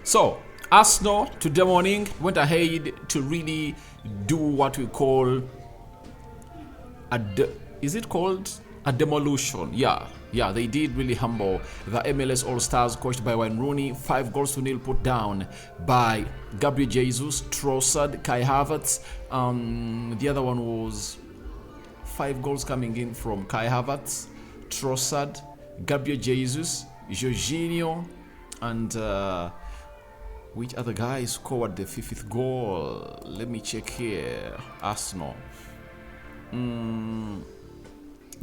So, Arsenal today morning went ahead to really do what we call is it called a demolition? Yeah, they did really humble the MLS All-Stars coached by Wayne Rooney. 5-0 put down by Gabriel Jesus, Trossard, Kai Havertz. The other one was 5 goals coming in from Kai Havertz, Trossard, Gabriel Jesus, Jorginho, and which other guy scored the 5th goal? Let me check here. Arsenal.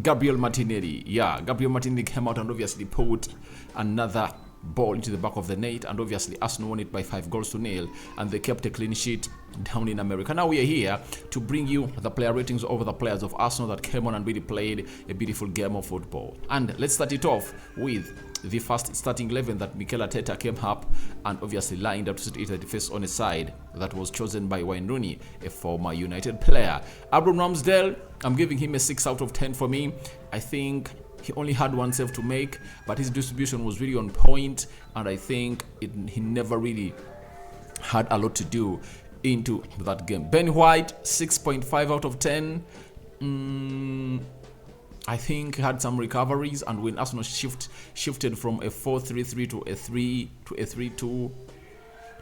Gabriel Martinelli. Yeah, Gabriel Martinelli came out and obviously put another ball into the back of the net, and obviously Arsenal won it by 5-0, and they kept a clean sheet down in America. Now we are here to bring you the player ratings over the players of Arsenal that came on and really played a beautiful game of football. And let's start it off with the first starting 11 that Mikel Arteta came up and obviously lined up to sit it at the face on a side that was chosen by Wayne Rooney, a former United player. Aaron Ramsdale, I'm giving him a 6 out of 10 for me. I think he only had one save to make, but his distribution was really on point, and I think he never really had a lot to do into that game. Ben White, 6.5 out of 10. I think he had some recoveries, and when Arsenal shifted from a 4-3-3 to a 3-2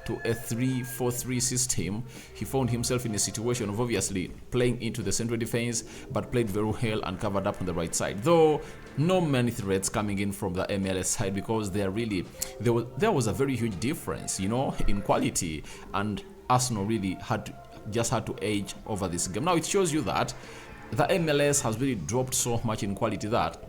to a 3-4-3 system, he found himself in a situation of obviously playing into the central defense, but played very well and covered up on the right side. Though no many threats coming in from the MLS side, because there was a very huge difference, in quality, and Arsenal really had to edge over this game. Now it shows you that the MLS has really dropped so much in quality that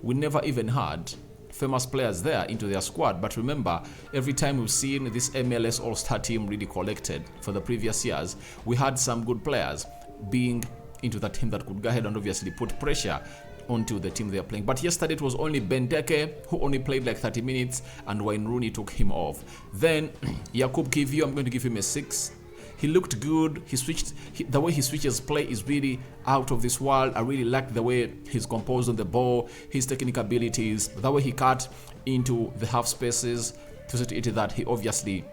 we never even had famous players there into their squad. But remember, every time we've seen this MLS All-Star team really collected for the previous years, we had some good players being into the team that could go ahead and obviously put pressure onto the team they're playing. But yesterday it was only Benteke who only played like 30 minutes, and Wayne Rooney took him off. Then Jakub Kiwior, I'm going to give him a 6. He looked good. The way he switches play is really out of this world. I really liked the way he's composed on the ball, his technical abilities, the way he cut into the half spaces to set it that he obviously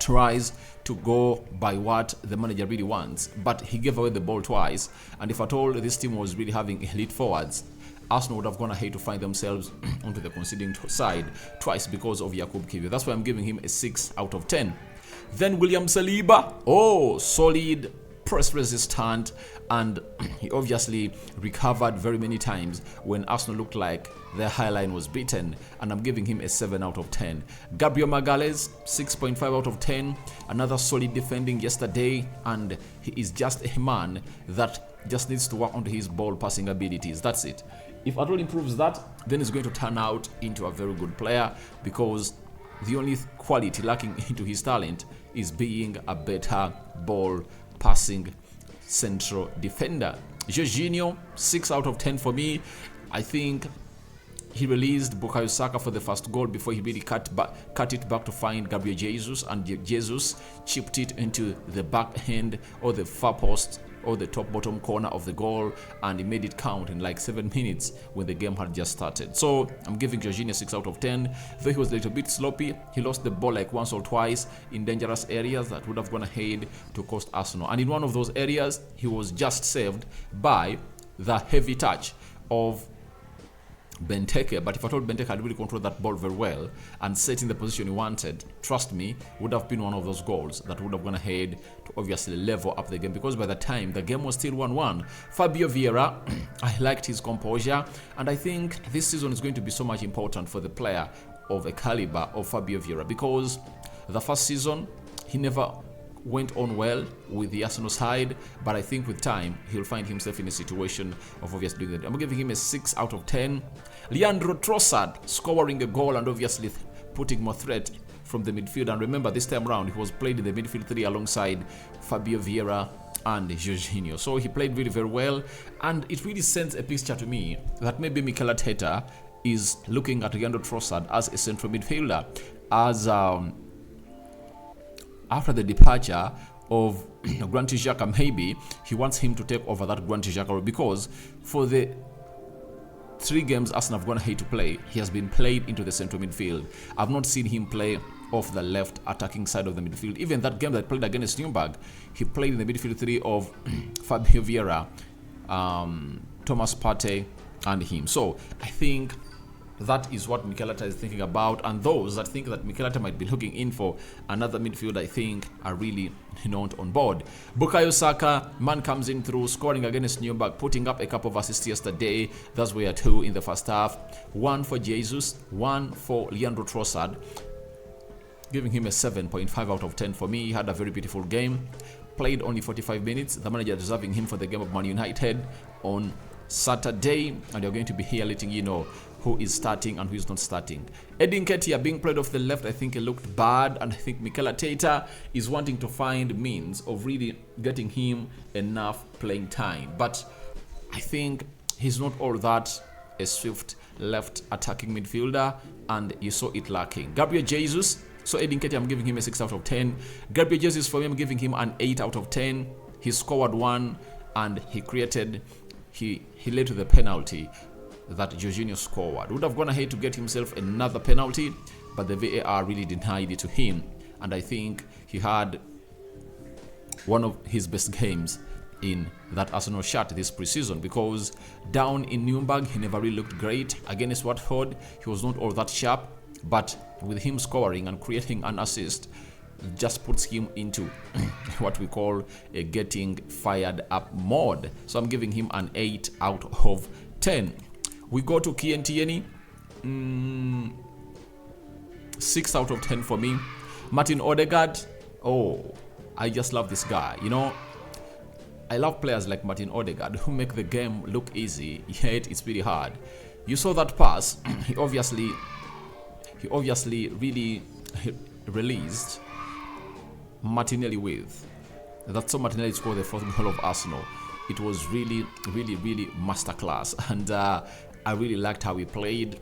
tries to go by what the manager really wants, but he gave away the ball twice. And if at all this team was really having elite forwards, Arsenal would have gone ahead to find themselves onto the conceding side twice because of Jakub Kiwior. That's why I'm giving him a 6 out of 10. Then William Saliba, solid, press resistant, and he obviously recovered very many times when Arsenal looked like their high line was beaten, and I'm giving him a 7 out of 10. Gabriel Magalhaes, 6.5 out of 10, another solid defending yesterday, and he is just a man that just needs to work on his ball passing abilities. That's it. If at all improves that, then he's going to turn out into a very good player, because the only quality lacking into his talent is being a better ball passing central defender. Jorginho, 6 out of 10 for me. I think he released Bukayo Saka for the first goal before he really cut it back to find Gabriel Jesus, and Jesus chipped it into the back hand or the far post or the top bottom corner of the goal, and he made it count in like 7 minutes when the game had just started. So I'm giving Jorginho 6 out of 10. Though he was a little bit sloppy, he lost the ball like once or twice in dangerous areas that would have gone ahead to cost Arsenal, and in one of those areas he was just saved by the heavy touch of Benteke. But if I told Benteke had really controlled that ball very well and set in the position he wanted, trust me, would have been one of those goals that would have gone ahead to obviously level up the game, because by the time the game was still 1-1. Fabio Vieira, I liked his composure, and I think this season is going to be so much important for the player of a caliber of Fabio Vieira, because the first season he never went on well with the Arsenal side, but I think with time he'll find himself in a situation of obviously doing that. I'm giving him a 6 out of 10. Leandro Trossard scoring a goal and obviously putting more threat from the midfield, and remember this time around he was played in the midfield 3 alongside Fabio Vieira and Jorginho, so he played really very well, and it really sends a picture to me that maybe Mikel Arteta is looking at Leandro Trossard as a central midfielder, as after the departure of Granit Xhaka, maybe he wants him to take over that Granit Xhaka role, because for the 3 games Arsenal have gone ahead to play, he has been played into the central midfield. I've not seen him play off the left attacking side of the midfield. Even that game that played against Nuremberg, he played in the midfield three of Fabio Vieira, Thomas Partey, and him. So I think that is what Mikel Arteta is thinking about, and those that think that Mikel Arteta might be looking in for another midfield, I think, are really not on board. Bukayo Saka, man, comes in through, scoring against Nuremberg, putting up a couple of assists yesterday. That's where 2 in the first half. 1 for Jesus, 1 for Leandro Trossard, giving him a 7.5 out of 10 for me. He had a very beautiful game. Played only 45 minutes. The manager reserving him for the game of Man United on Saturday, and you're going to be here letting you know who is starting and who is not starting. Edin Nketiah being played off the left, I think it looked bad, and I think Mikel Arteta is wanting to find means of really getting him enough playing time. But I think he's not all that a swift left attacking midfielder, and you saw it lacking. Gabriel Jesus, so Edin Nketiah, I'm giving him a 6 out of 10. Gabriel Jesus, for me, I'm giving him an 8 out of 10. He scored 1, and he created, he led to the penalty that Jorginho scored. Would have gone ahead to get himself another penalty, but the VAR really denied it to him. And I think he had one of his best games in that Arsenal shirt this preseason, because down in Nuremberg, he never really looked great. Against Watford, he was not all that sharp, but with him scoring and creating an assist, just puts him into what we call a getting fired up mode. So I'm giving him an 8 out of 10. We go to Kieran Tierney, 6 out of 10 for me. Martin Odegaard, oh, I just love this guy. You know, I love players like Martin Odegaard who make the game look easy, yet it's really hard. You saw that pass. He obviously really released Martinelli with. That's how Martinelli scored the 4th goal of Arsenal. It was really masterclass, and I really liked how he played.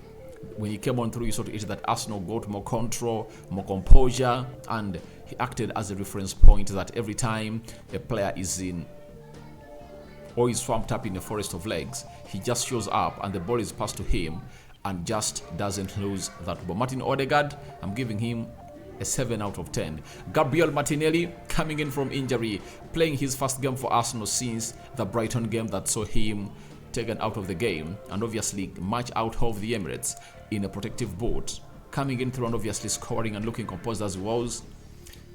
When he came on through, you saw that Arsenal got more control, more composure, and he acted as a reference point that every time a player is in or is swamped up in a forest of legs, he just shows up and the ball is passed to him and just doesn't lose that ball. Martin Odegaard, I'm giving him a 7 out of 10. Gabriel Martinelli, coming in from injury, playing his first game for Arsenal since the Brighton game that saw him taken out of the game, and obviously match out of the Emirates in a protective boot, coming in through and obviously scoring and looking composed as he was.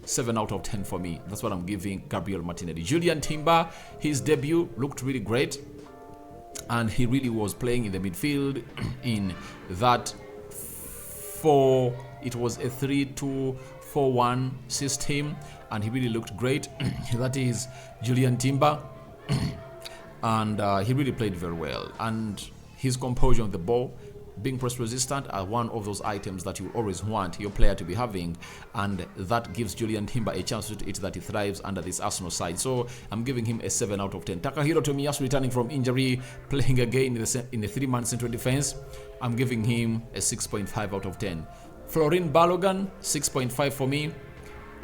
7 out of 10 for me. That's what I'm giving Gabriel Martinelli. Julian Timber, his debut looked really great, and he really was playing in the midfield in that it was a 3-2-4-1 system, and he really looked great. That is Julian Timber. And he really played very well, and his composure on the ball, being press resistant, are one of those items that you always want your player to be having, and that gives Julian Timber a chance to it that he thrives under this Arsenal side. So I'm giving him a 7 out of 10. Takahiro Tomiyasu, returning from injury, playing again in the 3-man central defense, I'm giving him a 6.5 out of 10. Florin Balogun, 6.5 for me.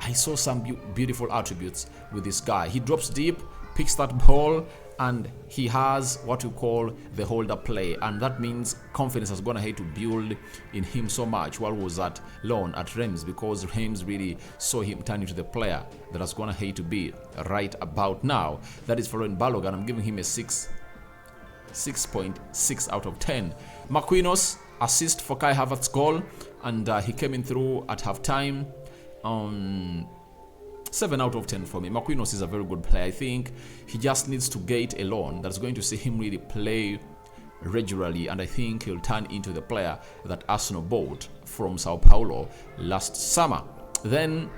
I saw some beautiful attributes with this guy. He drops deep, picks that ball, and he has what we call the hold-up play, and that means confidence has gone ahead to build in him so much while he was at loan at Reims, because Reims really saw him turn into the player that has gone ahead to be right about now. That is Florin Balogun. I'm giving him a 6.6 out of 10. Marquinhos, assist for Kai Havertz goal, and he came in through at halftime. 7 out of 10 for me. Marquinhos is a very good player. I think he just needs to get a loan that's going to see him really play regularly, and I think he'll turn into the player that Arsenal bought from Sao Paulo last summer. Then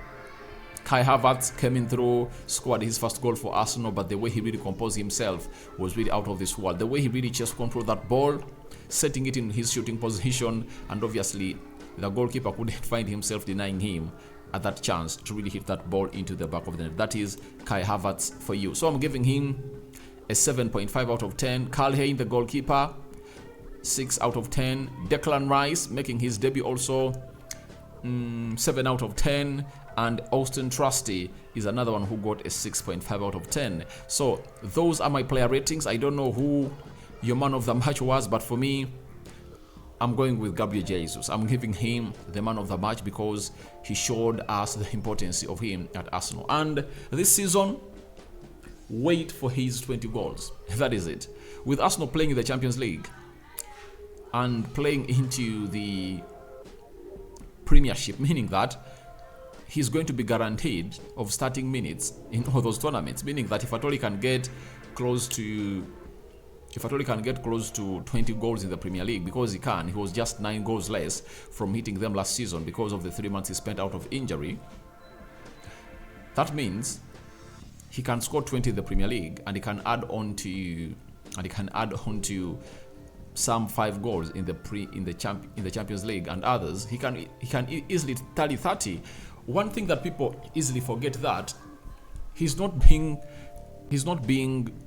Kai Havertz came in through, scored his first goal for Arsenal, but the way he really composed himself was really out of this world. The way he really just controlled that ball, setting it in his shooting position, and obviously the goalkeeper couldn't find himself denying him at that chance to really hit that ball into the back of the net. That is Kai Havertz for you. So I'm giving him a 7.5 out of 10. Carl Hayne, the goalkeeper, 6 out of 10. Declan Rice making his debut also, 7 out of 10. And Austin Trusty is another one who got a 6.5 out of 10. So those are my player ratings. I don't know who your man of the match was, but for me, I'm going with Gabriel Jesus. I'm giving him the man of the match because he showed us the importance of him at Arsenal. And this season, wait for his 20 goals. That is it. With Arsenal playing in the Champions League and playing into the Premiership, meaning that he's going to be guaranteed of starting minutes in all those tournaments, meaning that if at all he can get close to 20 goals in the Premier League, because he was just 9 goals less from hitting them last season because of the 3 months he spent out of injury. That means he can score 20 in the Premier League, and he can add on to some 5 goals in the Champions League and others. He can easily tally 30. One thing that people easily forget, that he's not being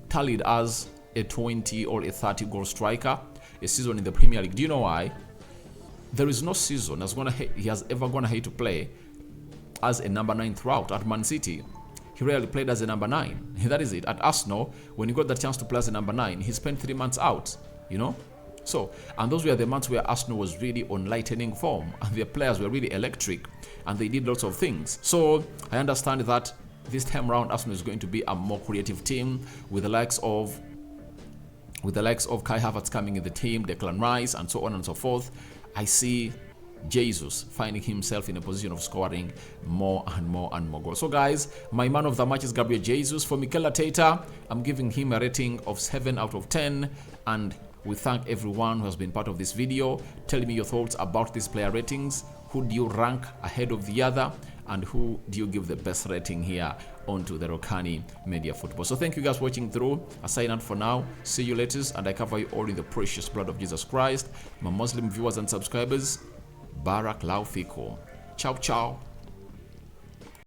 tallied as a 20 or a 30 goal striker a season in the Premier League. Do you know why? There is no season he has ever gone ahead to play as a number 9 throughout. At Man City, he rarely played as a number 9. That is it. At Arsenal, when he got the chance to play as a number 9, he spent 3 months out, So, and those were the months where Arsenal was really on lightning form, and their players were really electric, and they did lots of things. So, I understand that this time around, Arsenal is going to be a more creative team with the likes of Kai Havertz coming in the team, Declan Rice, and so on and so forth. I see Jesus finding himself in a position of scoring more and more and more goals. So guys, my man of the match is Gabriel Jesus. For Mikel Arteta, I'm giving him a rating of 7 out of 10, and we thank everyone who has been part of this video. Tell me your thoughts about these player ratings. Who do you rank ahead of the other, and who do you give the best rating here onto the Rokani Media Football? So thank you guys for watching through. I sign out for now. See you later, and I cover you all in the precious blood of Jesus Christ. My Muslim viewers and subscribers, Barak Lau Fiko. Ciao, ciao.